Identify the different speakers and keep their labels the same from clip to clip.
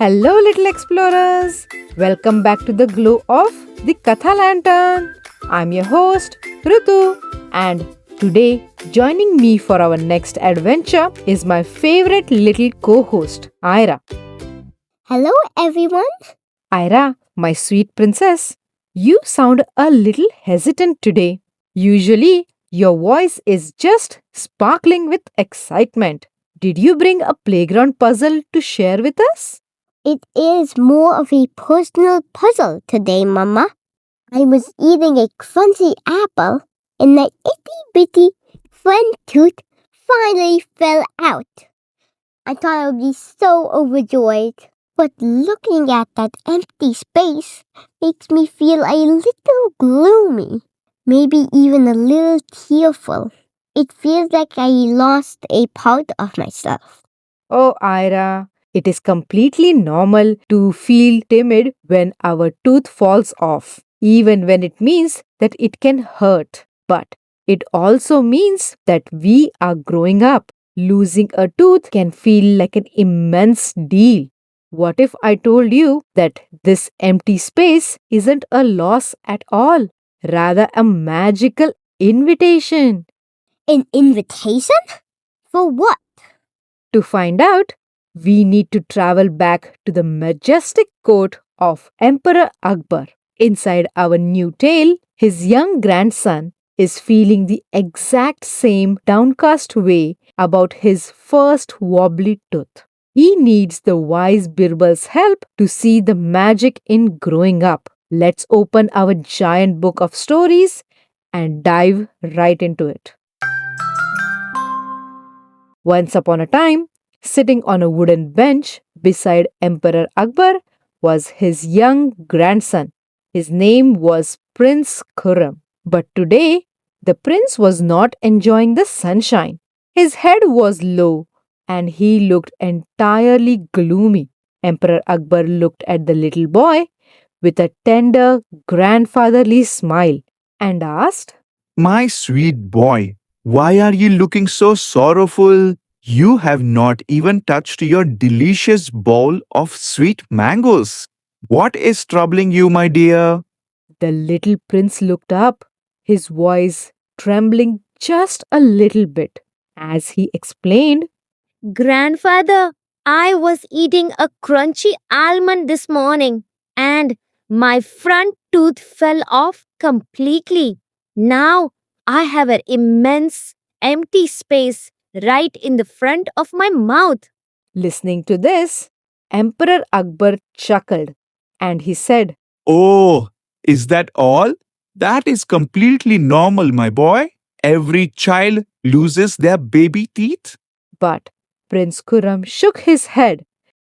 Speaker 1: Hello, little explorers! Welcome back to the glow of the Katha Lantern. I'm your host, Ritu, and today, joining me for our next adventure is my favorite little co host, Ira.
Speaker 2: Hello, everyone.
Speaker 1: Ira, my sweet princess, you sound a little hesitant today. Usually, your voice is just sparkling with excitement. Did you bring a playground puzzle to share with us?
Speaker 2: It is more of a personal puzzle today, Mama. I was eating a crunchy apple and the itty-bitty front tooth finally fell out. I thought I would be so overjoyed, but looking at that empty space makes me feel a little gloomy, maybe even a little tearful. It feels like I lost a part of myself.
Speaker 1: Oh, Ira, it is completely normal to feel timid when our tooth falls off, even when it means that it can hurt. But it also means that we are growing up. Losing a tooth can feel like an immense deal. What if I told you that this empty space isn't a loss at all, rather a magical invitation?
Speaker 2: An invitation? For what?
Speaker 1: To find out, we need to travel back to the majestic court of Emperor Akbar. Inside our new tale, his young grandson is feeling the exact same downcast way about his first wobbly tooth. He needs the wise Birbal's help to see the magic in growing up. Let's open our giant book of stories and dive right into it. Once upon a time, sitting on a wooden bench beside Emperor Akbar was his young grandson. His name was Prince Khurram. But today, the prince was not enjoying the sunshine. His head was low and he looked entirely gloomy. Emperor Akbar looked at the little boy with a tender, grandfatherly smile and asked,
Speaker 3: My sweet boy, why are you looking so sorrowful? You have not even touched your delicious bowl of sweet mangoes. What is troubling you, my dear?
Speaker 1: The little prince looked up, his voice trembling just a little bit, as he explained,
Speaker 4: Grandfather, I was eating a crunchy almond this morning and my front tooth fell off completely. Now I have an immense empty space right in the front of my mouth.
Speaker 1: Listening to this, Emperor Akbar chuckled and he said,
Speaker 3: Oh, is that all? That is completely normal, my boy. Every child loses their baby teeth.
Speaker 1: But Prince Khurram shook his head,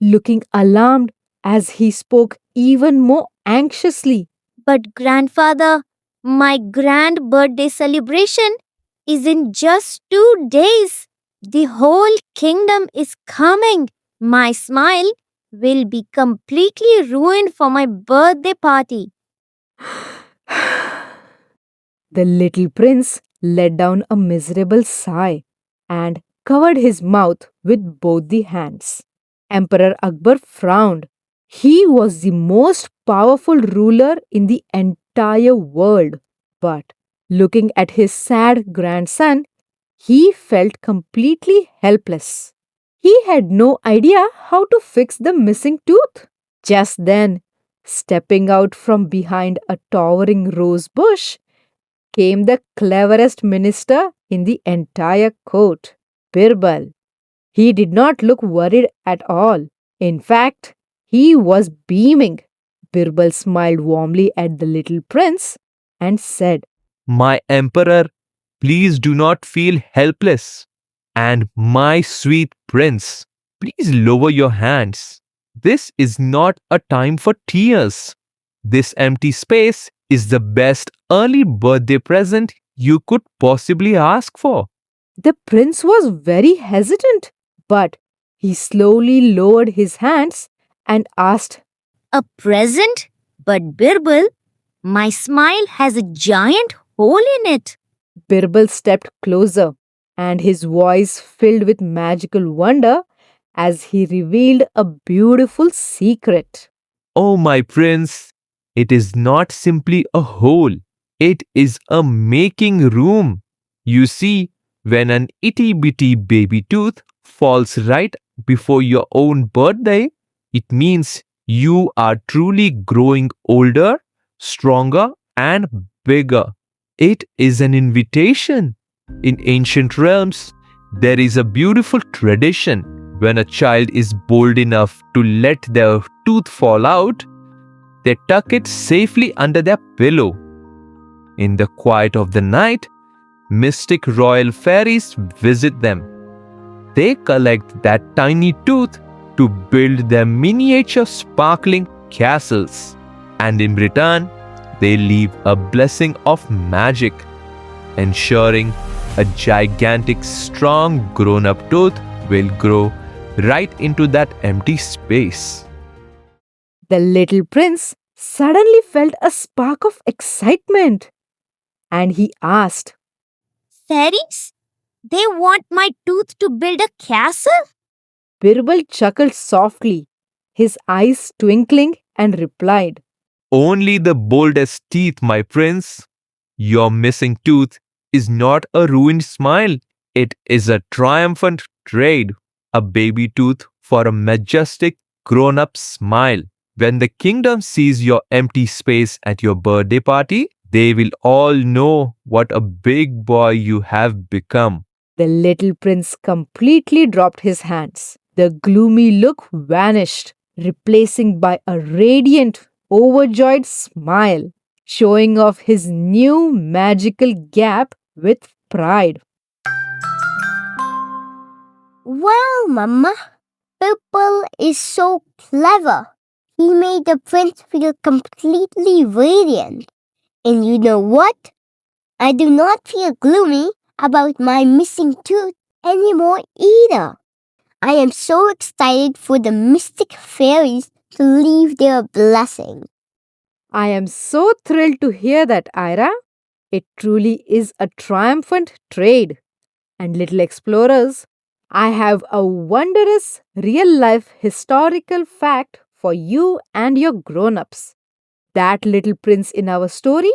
Speaker 1: looking alarmed as he spoke even more anxiously.
Speaker 4: But grandfather, my grand birthday celebration is in just 2 days. The whole kingdom is coming. My smile will be completely ruined for my birthday party.
Speaker 1: The little prince let down a miserable sigh and covered his mouth with both the hands. Emperor Akbar frowned. He was the most powerful ruler in the entire world. But looking at his sad grandson, he felt completely helpless. He had no idea how to fix the missing tooth. Just then, stepping out from behind a towering rose bush, came the cleverest minister in the entire court, Birbal. He did not look worried at all. In fact, he was beaming. Birbal smiled warmly at the little prince and said,
Speaker 5: My emperor, please do not feel helpless. And my sweet prince, please lower your hands. This is not a time for tears. This empty space is the best early birthday present you could possibly ask for.
Speaker 1: The prince was very hesitant, but he slowly lowered his hands and asked,
Speaker 4: A present? But Birbal, my smile has a giant hole in it.
Speaker 1: Birbal stepped closer, and his voice filled with magical wonder as he revealed a beautiful secret.
Speaker 5: Oh, my prince, it is not simply a hole, it is a making room. You see, when an itty bitty baby tooth falls right before your own birthday, it means you are truly growing older, stronger, and bigger. It is an invitation. In ancient realms, there is a beautiful tradition. When a child is bold enough to let their tooth fall out, they tuck it safely under their pillow. In the quiet of the night, mystic royal fairies visit them. They collect that tiny tooth to build their miniature sparkling castles, and in return, they leave a blessing of magic, ensuring a gigantic, strong grown up tooth will grow right into that empty space.
Speaker 1: The little prince suddenly felt a spark of excitement and he asked,
Speaker 4: Fairies? They want my tooth to build a castle?
Speaker 1: Birbal chuckled softly, his eyes twinkling, and replied,
Speaker 5: Only the boldest teeth, my prince. Your missing tooth is not a ruined smile, it is a triumphant trade, a baby tooth for a majestic grown up smile. When the kingdom sees your empty space at your birthday party, they will all know what a big boy you have become.
Speaker 1: The little prince completely dropped his hands. The gloomy look vanished, replacing by a radiant, overjoyed smile, showing off his new magical gap with pride.
Speaker 2: Well, Mama, Birbal is so clever. He made the prince feel completely radiant. And you know what? I do not feel gloomy about my missing tooth anymore either. I am so excited for the mystic fairies to leave their blessing.
Speaker 1: I am so thrilled to hear that, Ira. It truly is a triumphant trade. And little explorers, I have a wondrous real life historical fact for you and your grown ups. That little prince in our story,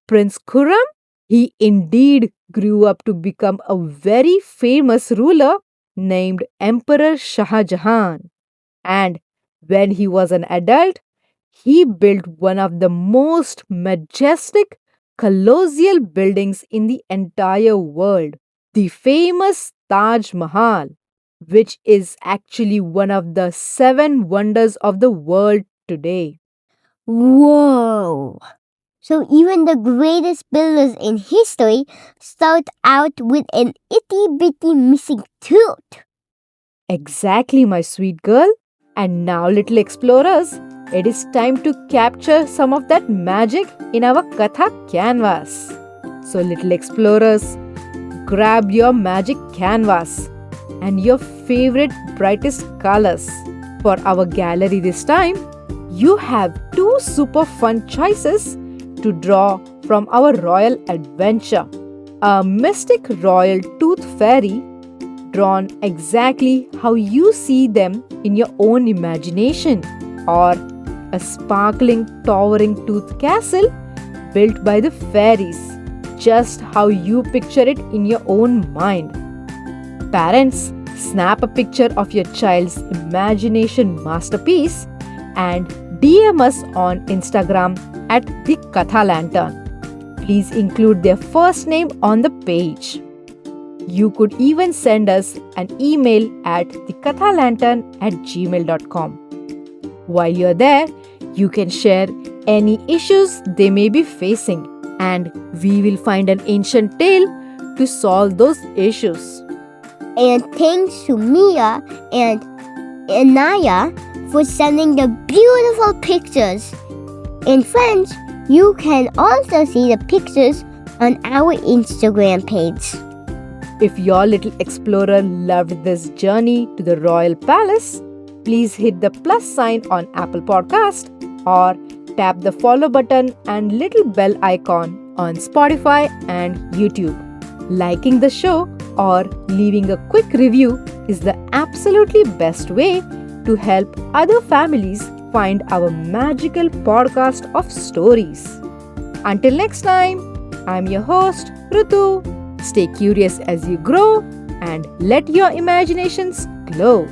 Speaker 1: Prince Khurram, he indeed grew up to become a very famous ruler named Emperor Shah Jahan. And when he was an adult, he built one of the most majestic colossal buildings in the entire world, the famous Taj Mahal, which is actually one of the seven wonders of the world today.
Speaker 2: Whoa! So even the greatest builders in history start out with an itty-bitty missing tooth.
Speaker 1: Exactly, my sweet girl. And now, little explorers, it is time to capture some of that magic in our Katha canvas. So, little explorers, grab your magic canvas and your favorite brightest colors. For our gallery this time, you have two super fun choices to draw from our royal adventure. A mystic royal tooth fairy drawn exactly how you see them in your own imagination, or a sparkling, towering tooth castle built by the fairies, just how you picture it in your own mind. Parents, snap a picture of your child's imagination masterpiece and DM us on Instagram at the Katha Lantern. Please include their first name on the page. You could even send us an email at thekathalantern@gmail.com. While you're there, you can share any issues they may be facing, and we will find an ancient tale to solve those issues.
Speaker 2: And thanks to Mia and Anaya for sending the beautiful pictures. And friends, you can also see the pictures on our Instagram page.
Speaker 1: If your little explorer loved this journey to the royal palace, please hit the plus sign on Apple Podcast or tap the follow button and little bell icon on Spotify and YouTube. Liking the show or leaving a quick review is the absolutely best way to help other families find our magical podcast of stories. Until next time, I'm your host, Rutu. Stay curious as you grow and let your imaginations glow.